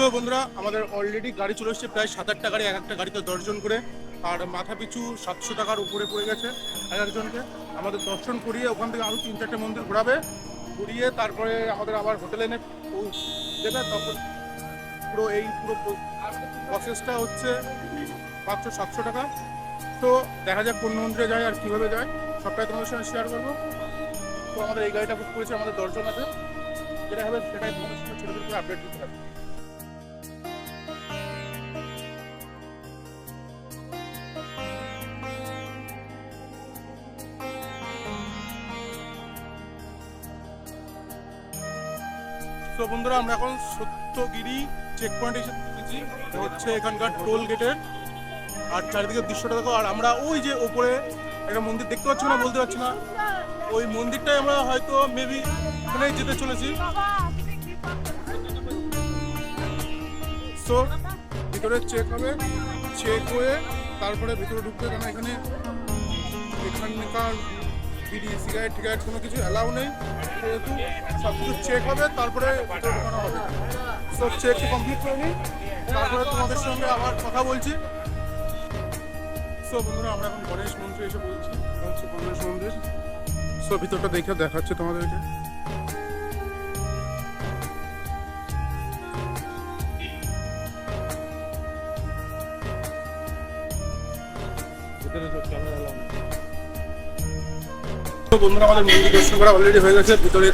So বন্ধুরা, আমাদের already গাড়ি চলে এসেছে প্রায় 7-8টা গাড়ি, এক একটা গাড়িতে 10 জন করে, আর মাথা পিছু 700 টাকার উপরে পড়ে গেছে এক একজনকে। আমাদের দর্শন করিয়ে ওখান থেকে আরও 3-4টে মন্দির ঘোরাবে, ঘুরিয়ে তারপরে আমাদের আবার হোটেলে এনে দেবে। তখন পুরো প্রসেসটা হচ্ছে মাত্র 700 টাকা। তো দেখা যাক কোন মন্দিরে যায় আর কীভাবে যায়, সবটাই তোমাদের সঙ্গে শেয়ার করবো। তো আমাদের এই গাড়িটা বুক করেছে, আমাদের 10 জন আছে, যেটা হবে সেটাই তোমাদের সঙ্গে ছোটো ছোটো করে আপডেট দিতে হবে। তো বন্ধুরা, আমরা এখন সত্যগিরি চেক পয়েন্টে এসে পৌঁছেছি, হচ্ছে এখানকার টোল গেটের। আর চারিদিকে দৃশ্যটা দেখো, আর আমরা ওই যে ওপরে একটা মন্দির দেখতে পাচ্ছি না, বলতে পারছি না, ওই মন্দিরটাই আমরা হয়তো মেবি ওখানেই যেতে চলেছি। সো ভিতরে চেক হবে, চেক হয়ে তারপরে ভিতরে ঢুকতে, কেন এখানকার বিড়ি সিগারেট টিগারেট কোনো কিছু অ্যালাউ নেই, সেহেতু সব কিছু চেক হবে তারপরে ভিতরে ঢোকানো হবে। সব চেক কমপ্লিট করে নিই, তারপরে তোমাদের সঙ্গে আবার কথা বলছি। সো বন্ধুরা, আমরা এখন গণেশ মন্দিরে এসে বলছি, হচ্ছে গণেশ মন্দির। সো ভিতরটা দেখে দেখাচ্ছে তোমাদেরকে। তো বন্ধুরা, আমাদের মন্দির দর্শন করা অলরেডি হয়ে গেছে। ভিতরে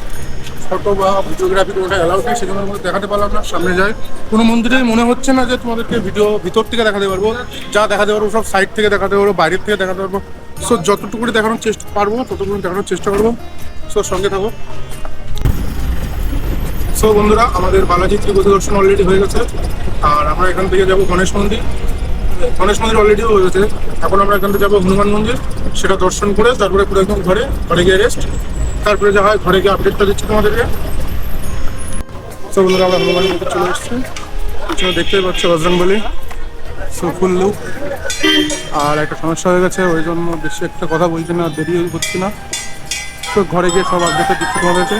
ফটো বা ভিডিওগ্রাফি কোনোটা অ্যালাউড নেই, সেজন্য মধ্যে দেখাতে পারলাম না। সামনে যায় কোনো মন্দিরে মনে হচ্ছে না যে তোমাদেরকে ভিডিও ভিতর থেকে দেখাতে পারবো, যা দেখাতে পারবো সব সাইড থেকে দেখাতে পারবো, বাইরের থেকে দেখাতে পারবো। সো যতটুকুনি দেখানোর চেষ্টা পারবো ততটুকুনি দেখানোর চেষ্টা করবো। সো সঙ্গে থাকো। সো বন্ধুরা, আমাদের বালাজি ত্রিপতি দর্শন অলরেডি হয়ে গেছে, আর আমরা এখান থেকে যাবো গণেশ মন্দির। গণেশ মন্দির অলরেডি হয়ে গেছে, এখন আমরা এখান থেকে যাবো হনুমান মন্দির, সেটা দর্শন করে তারপরে পুরো একদম ঘরে গিয়ে রেস্ট, তারপরে যা হয় ঘরে গিয়ে আপডেটটা দিচ্ছি তোমাদেরকে। সো বন্ধুরা, আমরা হনুমান মন্দির চলে এসেছি, পিছনে দেখতেই পাচ্ছ বজরংবলী। So full look. আর একটা সমস্যা হয়ে গেছে, ওই জন্য বেশি একটা কথা বলছি না, দেরি করছি না। তো ঘরে গিয়ে সব আপডেটটা দিচ্ছি তোমাদেরকে।